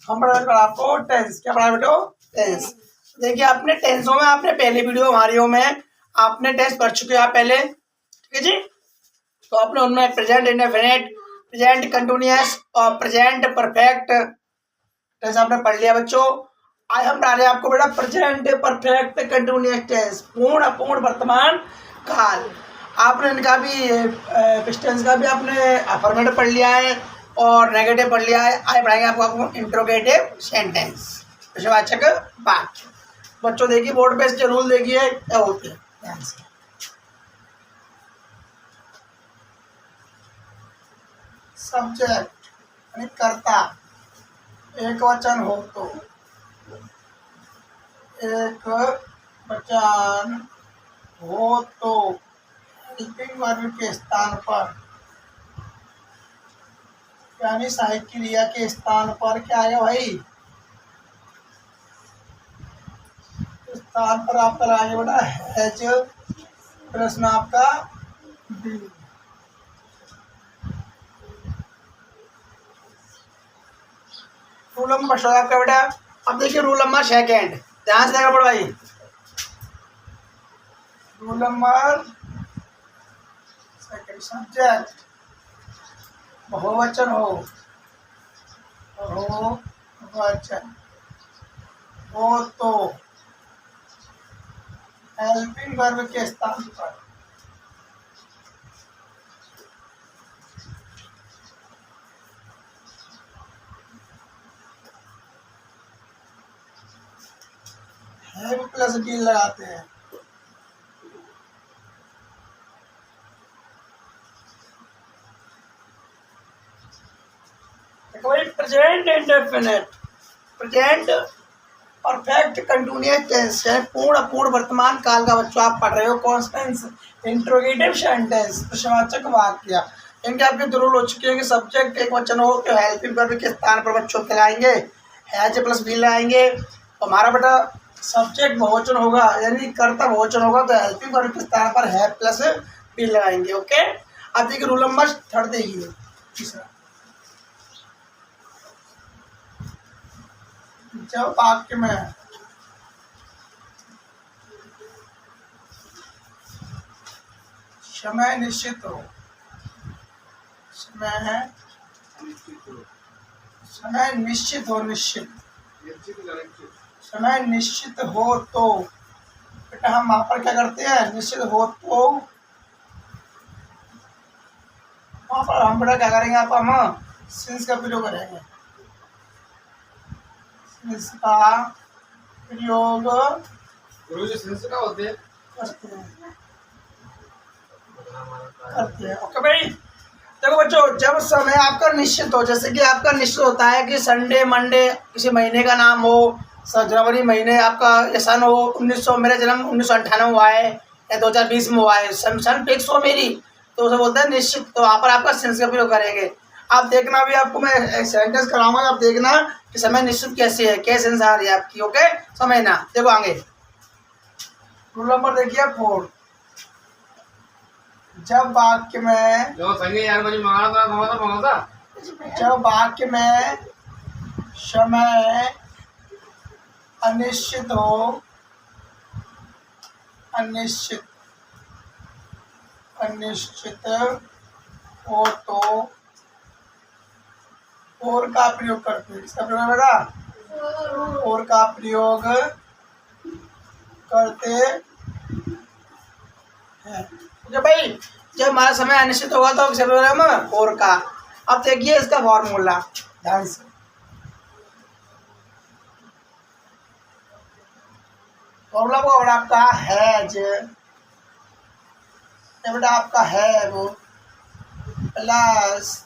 हम पढ़ा आपको टेंस। क्या पढ़ा बेटो? टेंस। देखिए आपने टेंसों में आपने पहले वीडियो हमारी में आपने टेंस पढ़ चुके हैं पहले, ठीक है जी। तो आपने उनमें प्रेजेंट इंडेफिनिट, प्रेजेंट कंटिन्यूअस और प्रेजेंट परफेक्ट टेंस आपने पढ़ लिया बच्चों। आज हम पढ़ा रहे हैं आपको बेटा प्रेजेंट परफेक्ट कंटिन्यूअस टेंस, पूर्ण अपूर्ण वर्तमान काल। आपने इनका भी टेंस का भी आपने अफर्मेटिव पढ़ लिया है और नेगेटिव पढ़ लिया है। आज पढ़ाएंगे आपको इंट्रोगेटिव सेंटेंस, प्रश्नवाचक वाक्य। बच्चों देखिए बोर्ड पे इसके रूल देखिए क्या होते हैं ध्यान से। सब्जेक्ट यानी कर्ता एक वचन हो तो, एक वचन हो तो हेल्पिंग वर्ब के स्थान पर यानी सहायक क्रिया के स्थान पर क्या आएगा भाई? स्थान पर आपका लगाएंगे बेटा हैज, प्रश्न आपका बी। रूल नंबर फर्स्ट आपका बेटा। अब देखिए रूल नंबर सेकेंड, ध्यान से देखना पड़ो भाई। रूल नंबर सेकेंड, सब्जेक्ट बहुवचन हो, बहुवचन हो तो हेल्पिंग वर्ब के स्थान पर हैव प्लस बी लगाते हैं। Present indefinite, present perfect continuous tense है पूर्ण अपूर्ण वर्तमान काल का बच्चों आप पढ़ रहे हो। कौन सा टेंस? इंट्रोगेटिव सेंटेंस, प्रश्नवाचक वाक्य। इनके आपके दो रूल हो चुके हैं कि सब्जेक्ट एक वचन हो तो हेल्पिंग वर्ब के स्थान पर बच्चों के लाएंगे हैज प्लस बी लाएंगे। हमारा बेटा सब्जेक्ट बहुवचन होगा यानी कर्ता बहुवचन होगा तो हेल्पिंग वर्ब के स्थान पर हैव प्लस बी लगाएंगे। ओके। अब देखिए रूल नंबर थर्ड देखिए, तीसरा, जब वाक्य में समय निश्चित हो, समय निश्चित हो, समय निश्चित हो तो बेटा हम वहां पर क्या करते हैं? निश्चित हो तो वहां पर हम बेटा क्या करेंगे? आप हम सिंस का प्रयोग करेंगे, सिंस का प्रयोग करते हैं। ओके भाई। देखो बच्चों जब समय आपका निश्चित हो, जैसे कि आपका निश्चित होता है कि संडे मंडे किसी महीने का नाम हो, जनवरी महीने आपका ये सन हो 1900, मेरा जन्म 1998 हुआ है या 2020 में हुआ है, सन फिक्स हो मेरी, तो उसे बोलते हैं निश्चित। तो वहाँ पर आपका सेंस का प्रयोग करेंगे। आप देखना भी आपको मैं सेंटेंस कराऊंगा, आप देखना कि समय निश्चित कैसे है, क्या सेंस आ रही है आपकी। ओके समझना। देखो आगे रूल नंबर देखिए 4, जब वाक्य में समय अनिश्चित हो, अनिश्चित हो तो और का प्रयोग करते हैं। इसका प्रयोग बेटा और का प्रयोग करते हैं। भाई जब हमारा समय अनिश्चित होगा तो किसका प्रयोग करेंगे? और का। अब देखिए इसका फॉर्मूला ध्यान से। फॉर्मूला को बेटा आपका हैज, बेटा आपका have plus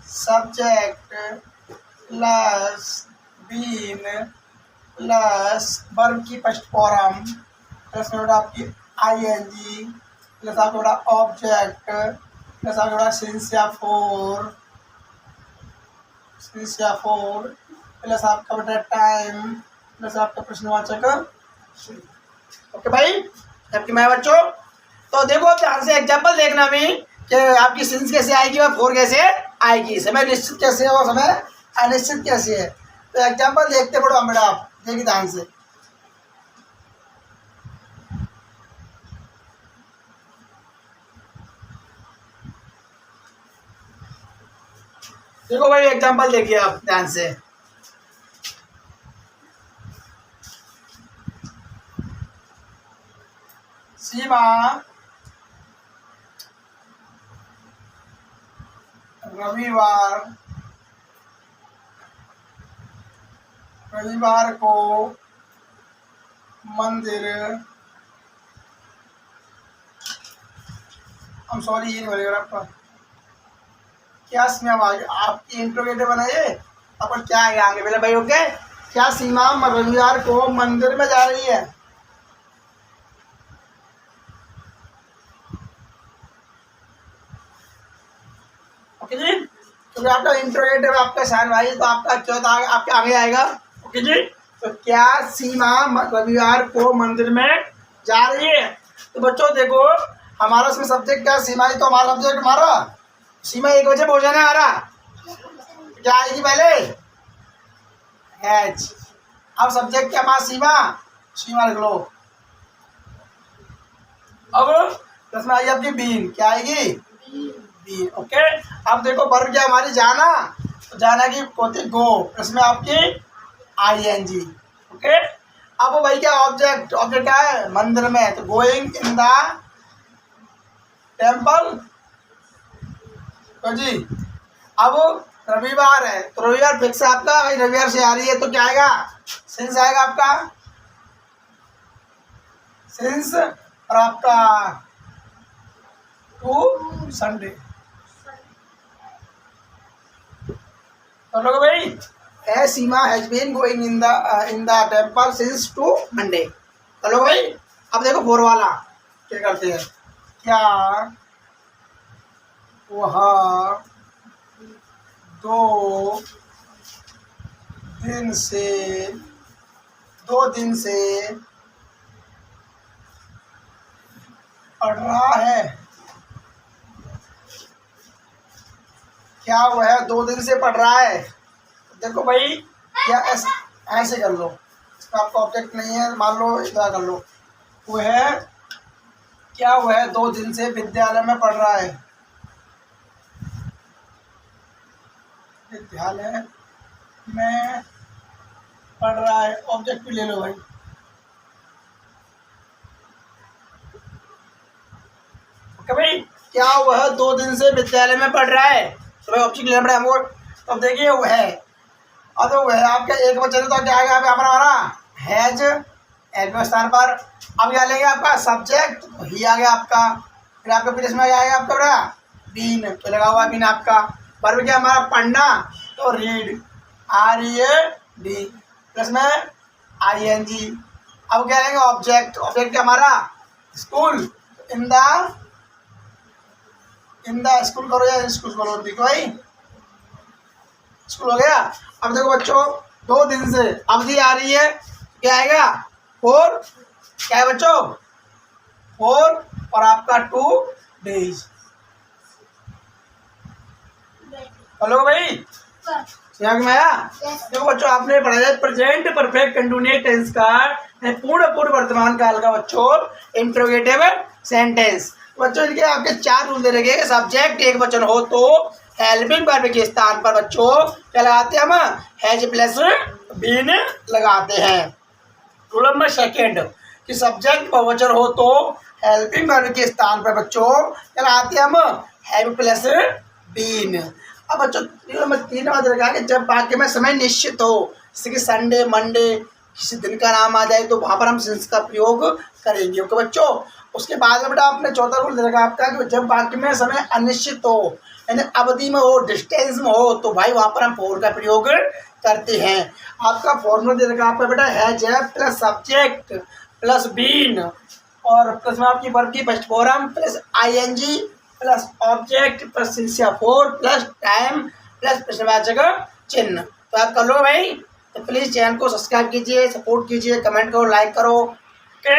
subject plus been plus verb की फर्स्ट फॉर्म प्लस बेटा आपकी आईएनजी प्लस आपका बेटा ऑब्जेक्ट प्लस आपका बेटा सिंस या फोर प्लस आपका बेटा टाइम प्लस आपका प्रश्नवाचक। ओके भाई आपकी मैं बच्चों। तो देखो ध्यान से एग्जाम्पल देखना भी कि आपकी सिंस कैसे आएगी और फोर कैसे आएगी, समय निश्चित कैसे है और समय अनिश्चित कैसे है। तो एग्जाम्पल देखते पढ़ो बेटा, आप देखिए ध्यान से। देखो भाई एग्जाम्पल देखिए आप ध्यान से। सीमा रविवार को मंदिर, हम सॉरी ये नहीं बोलेगा आपका क्या सीमा, आपकी इंट्रोगेटिव बनाइए अपन क्या है आगे पहले भाई। ओके, क्या सीमा रविवार को मंदिर में जा रही है? ओके जी, तो आपका इंट्रोगेटिव आपका साइन भाई, तो आपका क्या होता है आपके आगे आएगा। ओके जी, तो क्या सीमा रविवार को मंदिर में जा रही है? तो बच्चों देखो हमारा इसमें सब्जेक्ट क्या, सीमा ही तो हमारा सब्जेक्ट हमारा। सीमा 1 बजे भोजन है हमारा, क्या आएगी पहले? एच। अब सब्जेक्ट क्या हमारा सीमा, सीमा लिख लो। अब इसमें आएगी आपकी बीन, क्या आएगी? बीन। ओके, अब देखो वर्ब क्या हमारी जाना, तो जाना की होती गो, इसमें आपकी ING। ओके, अब भाई क्या ऑब्जेक्ट, ऑब्जेक्ट क्या है? मंदिर में, तो गोइंग इन द टेम्पल। तो जी अब रविवार है, तो रविवार फिक्स है आपका भाई, रविवार से आ रही है तो क्या आएगा? सिंस आएगा आपका, सिंस, और आपका टू संडे। तो लोग भाई है Seema has been going in the temple since two Monday. चलो भाई अब देखो 4 वाला क्या करते हैं, क्या वह 2 दिन से पढ़ रहा है? क्या वह 2 दिन से पढ़ रहा है? देखो भाई क्या ऐसे कर लो, इसका आपका ऑब्जेक्ट नहीं है, मान लो इतना कर लो, क्या वह 2 दिन से विद्यालय में पढ़ रहा है? विद्यालय में पढ़ रहा है, ऑब्जेक्ट भी ले लो भाई। ओके भाई, क्या वह 2 दिन से विद्यालय में पढ़ रहा है? तो भाई ऑब्जेक्ट लेना पड़ेगा हमको। तो देखिए वो है, और तो वह आपका एक बच्चे तो क्या आएगा हमारा हैज, एज में स्थान पर। अब क्या लेंगे आपका सब्जेक्ट, ही आ गया आपका, फिर आपका फिर इसमें आएगा आपका बड़ा बीन, तो लगा हुआ बीन आपका। वर्ब क्या हमारा पढ़ना, तो रीड, READ, प्लस में ING। अब क्या लेंगे ऑब्जेक्ट, ऑब्जेक्ट क्या हमारा स्कूल, इन द स्कूल करो या स्कूल करो, देखो भाई स्कूल हो गया। अब देखो बच्चों 2 दिन से अवधि आ रही है, क्या आएगा 4, क्या है बच्चों 4, और आपका 2 days। हेलो भाई समझ में आया? देखो बच्चों आपने पढ़ा है प्रेजेंट परफेक्ट कंटिन्यूस टेंस का पूर्ण वर्तमान काल का बच्चों इंट्रोगेटिव सेंटेंस। बच्चों इनके आपके 4 रूल दे रखे, सब्जेक्ट एक वचन हो तो हेल्पिंग वर्ब के स्थान पर बच्चों क्या लगाते हैं हम, हैज प्लस बीन लगाते हैं। रूल नंबर 2 कि सब्जेक्ट बहुवचन हो तो हेल्पिंग वर्ब के स्थान पर बच्चों क्या लगाते हैं हम, हैव प्लस बीन। अब बच्चों नंबर 3 बात रखा कि जब वाक्य में समय निश्चित हो, जैसे कि संडे मंडे किसी दिन का नाम आ जाए तो वहां पर हम सिंस का प्रयोग करेंगे। ओके बच्चों, उसके बाद में बेटा आपने 4था रूल दे रखा आपका कि जब वाक्य में समय अनिश्चित हो, यानी अवधि में हो, डिस्टेंस में हो, तो भाई वहां पर हम फोर का प्रयोग करते हैं। आपका फॉर्मूला दे रखा आपका बेटा has plus subject plus been, और प्लस में आपकी वर्ब की first form plus ING plus object plus since 4 plus time plus प्रश्नवाचक चिन्ह। तो आप कर लो भाई, तो प्लीज़ चैनल को सब्सक्राइब कीजिए, सपोर्ट कीजिए, कमेंट करो, लाइक करो। ओके।